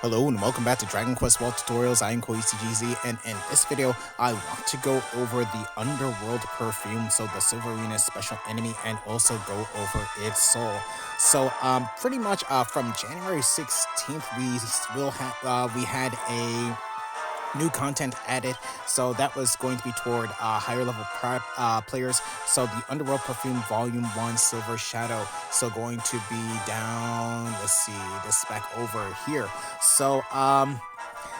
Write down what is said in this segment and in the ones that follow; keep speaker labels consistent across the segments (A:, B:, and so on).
A: Hello and welcome back to Dragon Quest World Tutorials. I am KoiCGZ, and in this video, I want to go over the Underworld Perfume, so the Silverinus special enemy, and also go over its soul. So, pretty much, from January 16th, we had a new content added, so that was going to be toward higher level players. So the Underworld Perfume Volume 1 Silver Shadow, so going to be down, let's see, this is back over here.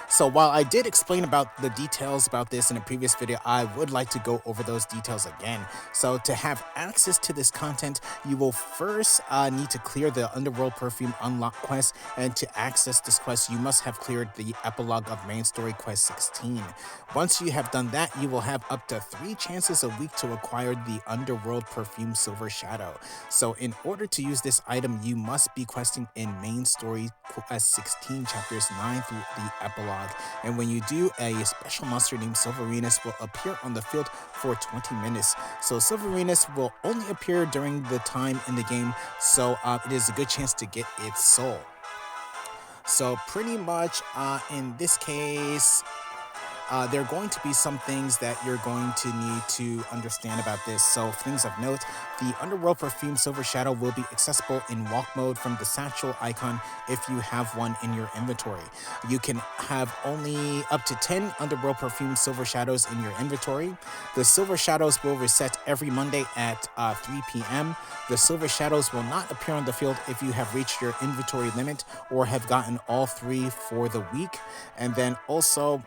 A: So while I did explain about the details about this in a previous video, I would like to go over those details again. So to have access to this content, you will first need to clear the Underworld Perfume Unlock Quest, and to access this quest, you must have cleared the Epilogue of Main Story Quest 16. Once you have done that, you will have up to 3 chances a week to acquire the Underworld Perfume Silver Shadow. So in order to use this item, you must be questing in Main Story Quest 16, chapters 9 through the Epilogue. And when you do, a special monster named Silverinus will appear on the field for 20 minutes. So Silverinus will only appear during the time in the game, so it is a good chance to get its soul. So pretty much in this case, there are going to be some things that you're going to need to understand about this. So things of note: the Underworld Perfume Silver Shadow will be accessible in walk mode from the satchel icon if you have one in your inventory. You can have only up to 10 Underworld Perfume Silver Shadows in your inventory. The Silver Shadows will reset every Monday at 3 p.m. The Silver Shadows will not appear on the field if you have reached your inventory limit or have gotten all 3 for the week. And then also,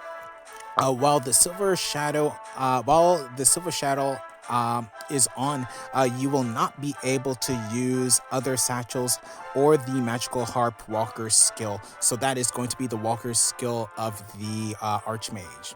A: while the Silver Shadow is on, you will not be able to use other satchels or the Magical Harp Walker's skill. So that is going to be the Walker's skill of the Archmage.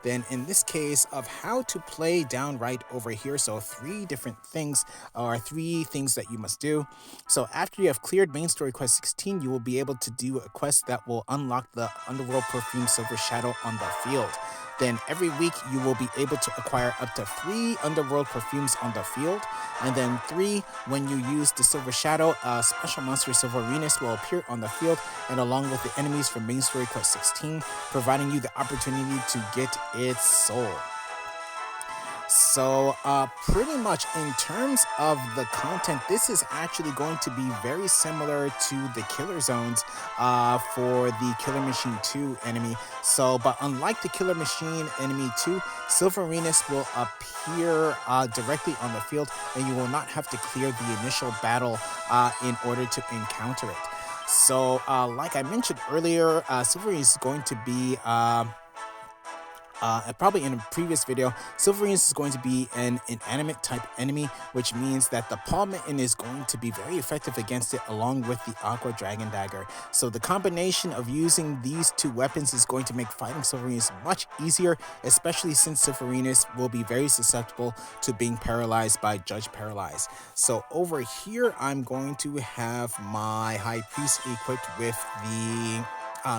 A: Then in this case of how to play down right over here, so 3 different things, or 3 things that you must do. So after you have cleared Main Story Quest 16, you will be able to do a quest that will unlock the Underworld Perfume Silver Shadow on the field. Then every week you will be able to acquire up to 3 Underworld Perfumes on the field. And then 3, when you use the Silver Shadow, a special monster Silverinus will appear on the field, and along with the enemies from Main Story Quest 16, providing you the opportunity to get its soul. So pretty much in terms of the content, this is actually going to be very similar to the Killer Zones for the Killer Machine 2 enemy. So, but unlike the Killer Machine enemy 2, Silverinus will appear directly on the field, and you will not have to clear the initial battle in order to encounter it. So like I mentioned earlier, Silverinus is going to be probably in a previous video, Silverinus is going to be an inanimate type enemy, which means that the palm mitten is going to be very effective against it, along with the Aqua Dragon Dagger. So the combination of using these 2 weapons is going to make fighting Silverinus much easier, especially since Silverinus will be very susceptible to being paralyzed by Judge Paralyze. So over here, I'm going to have my High Priest equipped with the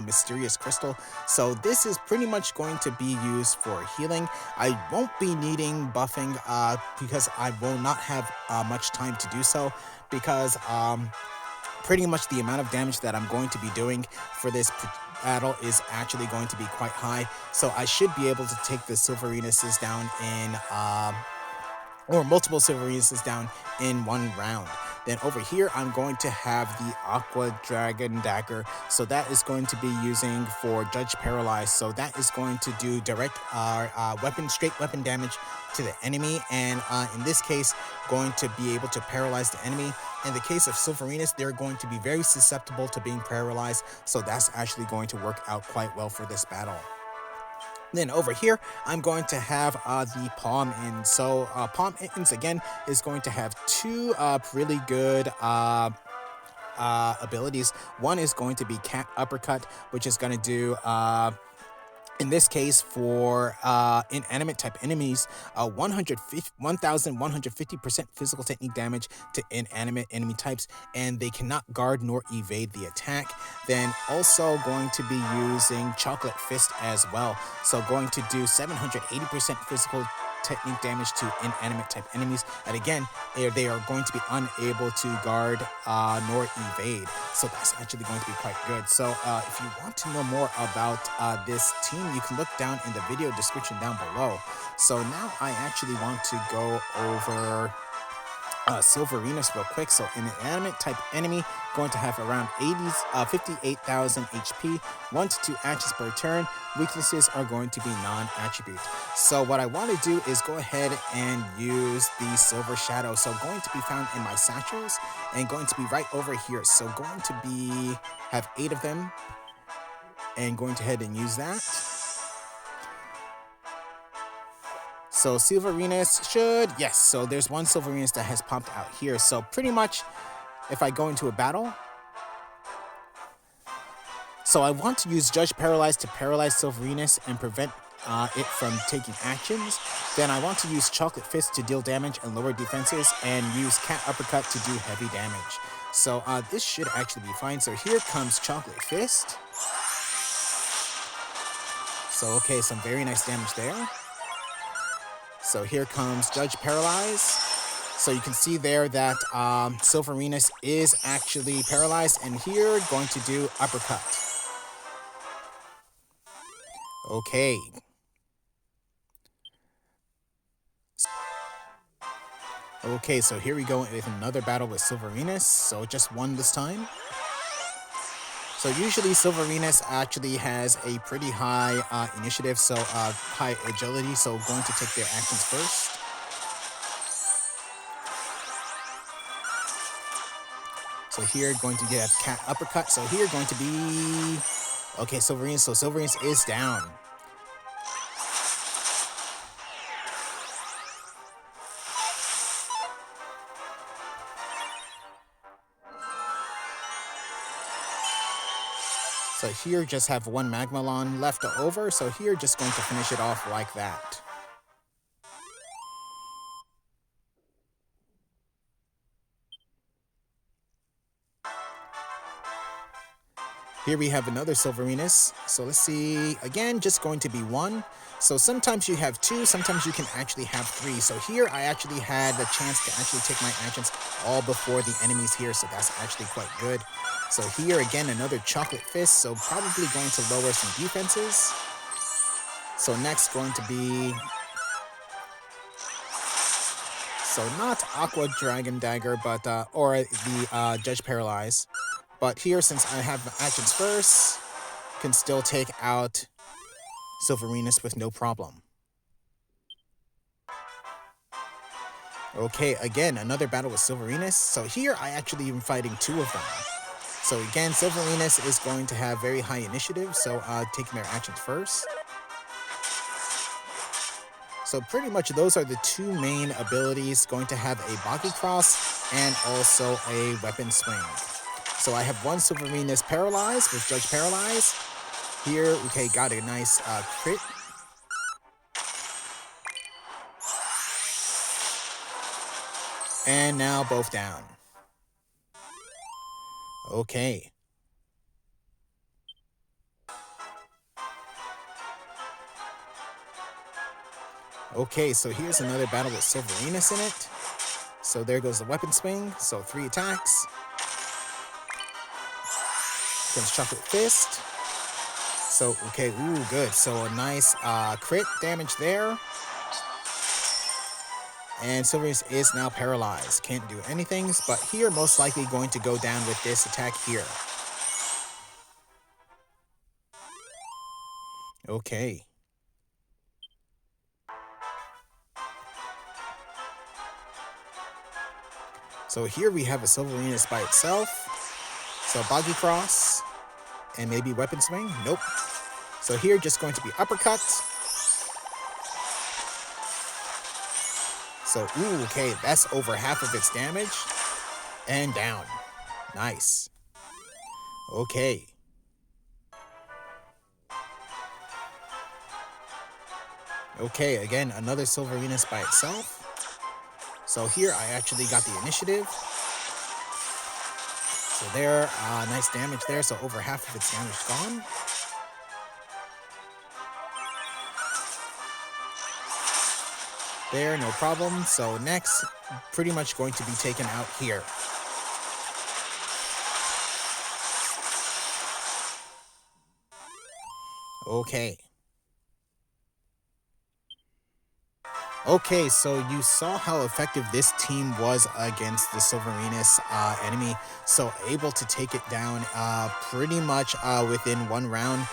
A: Mysterious Crystal. So this is pretty much going to be used for healing. I won't be needing buffing because I will not have much time to do so, because pretty much the amount of damage that I'm going to be doing for this battle is actually going to be quite high. So I should be able to take the Silverinuses down in or multiple Silverinuses down in 1 round. Then over here, I'm going to have the Aqua Dragon Dagger. So that is going to be using for Judge Paralyze. So that is going to do direct straight weapon damage to the enemy. And in this case, going to be able to paralyze the enemy. In the case of Silverinus, they're going to be very susceptible to being paralyzed. So that's actually going to work out quite well for this battle. Then over here, I'm going to have the Palm Mittens. So Palm Mittens, again, is going to have 2 really good abilities. One is going to be Cat Uppercut, which is going to do in this case for inanimate type enemies, 1150% physical technique damage to inanimate enemy types, and they cannot guard nor evade the attack. Then also going to be using Chocolate Fist as well, so going to do 780% physical technique damage to inanimate type enemies. And again, they are going to be unable to guard nor evade. So that's actually going to be quite good. So if you want to know more about this team, you can look down in the video description down below. So now I actually want to go over Silverinus real quick. So an inanimate type enemy going to have around 58,000 HP, 1 to 2 actions per turn. Weaknesses are going to be non-attribute. So what I want to do is go ahead and use the Silver Shadow. So going to be found in my satchels and going to be right over here. So going to be have 8 of them and going to head and use that. So Silverinus should, yes, so there's one Silverinus that has popped out here. So pretty much if I go into a battle, so I want to use Judge Paralyze to paralyze Silverinus and prevent it from taking actions. Then I want to use Chocolate Fist to deal damage and lower defenses, and use Cat Uppercut to do heavy damage. So this should actually be fine. So here comes Chocolate Fist. So okay, some very nice damage there. So here comes Judge Paralyze. So you can see there that Silverinus is actually paralyzed, and here going to do Uppercut. Okay. Okay, so here we go with another battle with Silverinus. So just one this time. So usually Silverinus actually has a pretty high initiative, so high agility, so going to take their actions first. So here going to get a Cat Uppercut. So here going to be, okay, Silverinus. So Silverinus is down. So here just have one Magmalon left over. So here just going to finish it off like that. Here we have another Silverinus. So let's see, again, just going to be 1. So sometimes you have 2, sometimes you can actually have 3. So here I actually had the chance to actually take my actions all before the enemies here. So that's actually quite good. So here again, another Chocolate Fist. So probably going to lower some defenses. So next going to be, so not Aqua Dragon Dagger, but, or the Judge Paralyze. But here, since I have actions first, can still take out Silverinus with no problem. Okay, again, another battle with Silverinus. So here, I actually am fighting 2 of them. So again, Silverinus is going to have very high initiative, so taking their actions first. So pretty much those are the 2 main abilities, going to have a Boggy Cross and also a Weapon Swing. So I have one Silverinus paralyzed with Judge Paralyze. Here, okay, got a nice crit. And now both down. Okay. Okay, so here's another battle with Silverinus in it. So there goes the Weapon Swing. So 3 attacks. Comes Chocolate Fist. So, okay, ooh, good. So a nice crit damage there. And Silverinus is now paralyzed. Can't do anything, but here most likely going to go down with this attack here. Okay. So here we have a Silverinus by itself. So Boggy Cross and maybe Weapon Swing. Nope. So here just going to be Uppercut. So, ooh, okay, that's over half of its damage. And down. Nice. Okay. Okay, again, another Silverinus by itself. So here I actually got the initiative. So there, nice damage there. So over half of its damage gone. There, no problem. So next, pretty much going to be taken out here. Okay. Okay, so you saw how effective this team was against the Silverinus enemy, so able to take it down pretty much within one round.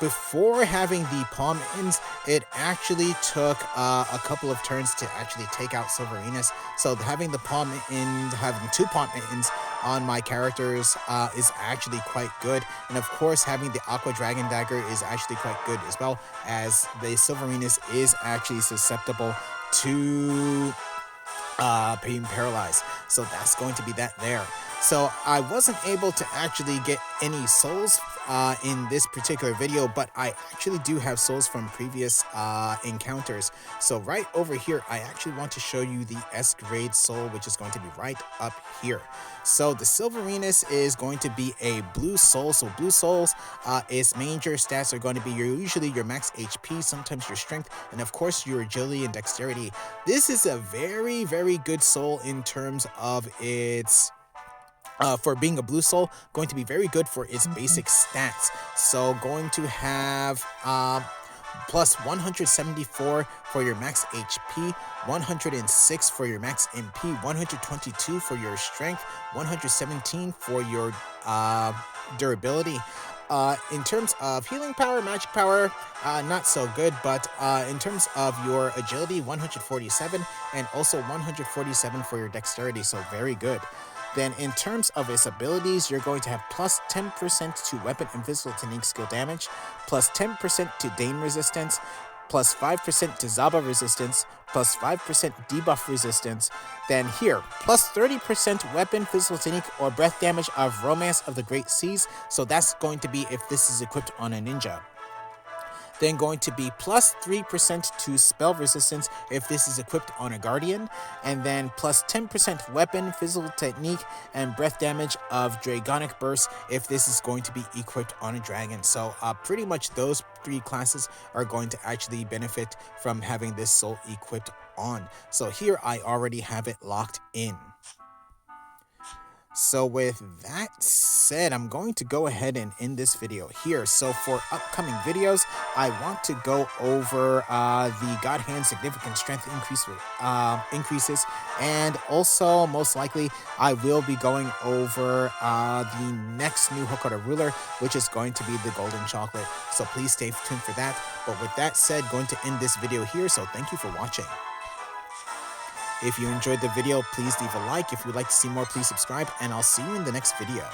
A: Before having the palm ins, it actually took a couple of turns to actually take out Silverinus, so having the palm in, having two palm ins on my characters is actually quite good, and of course having the Aqua Dragon Dagger is actually quite good as well, as the Silverinus is actually susceptible to being paralyzed, so that's going to be that there. So I wasn't able to actually get any souls in this particular video, but I actually do have souls from previous encounters. So right over here, I actually want to show you the S grade soul, which is going to be right up here. So the Silverinus is going to be a blue soul. So blue souls, its major stats are going to be usually your max HP, sometimes your strength, and of course your agility and dexterity. This is a very, very good soul in terms of its for being a blue soul, going to be very good for its basic stats. So going to have plus 174 for your max HP, 106 for your max MP, 122 for your strength, 117 for your durability. In terms of healing power, magic power, not so good, but in terms of your agility, 147, and also 147 for your dexterity, so very good. Then in terms of its abilities, you're going to have plus 10% to weapon and physical technique skill damage, plus 10% to Dane resistance, plus 5% to Zaba resistance, plus 5% debuff resistance. Then here, plus 30% weapon, physical technique, or breath damage of Romance of the Great Seas. So that's going to be if this is equipped on a ninja. Then going to be plus 3% to spell resistance if this is equipped on a guardian, and then plus 10% weapon, physical technique, and breath damage of Dragonic Burst if this is going to be equipped on a dragon. So pretty much those three classes are going to actually benefit from having this soul equipped on. So here I already have it locked in. So with that said, I'm going to go ahead and end this video here. So for upcoming videos, I want to go over the God Hand significant strength increases, and also most likely I will be going over the next new Hokora ruler, which is going to be the golden chocolate. So please stay tuned for that. But with that said, going to end this video here. So thank you for watching. If you enjoyed the video, please leave a like. If you'd like to see more, please subscribe, and I'll see you in the next video.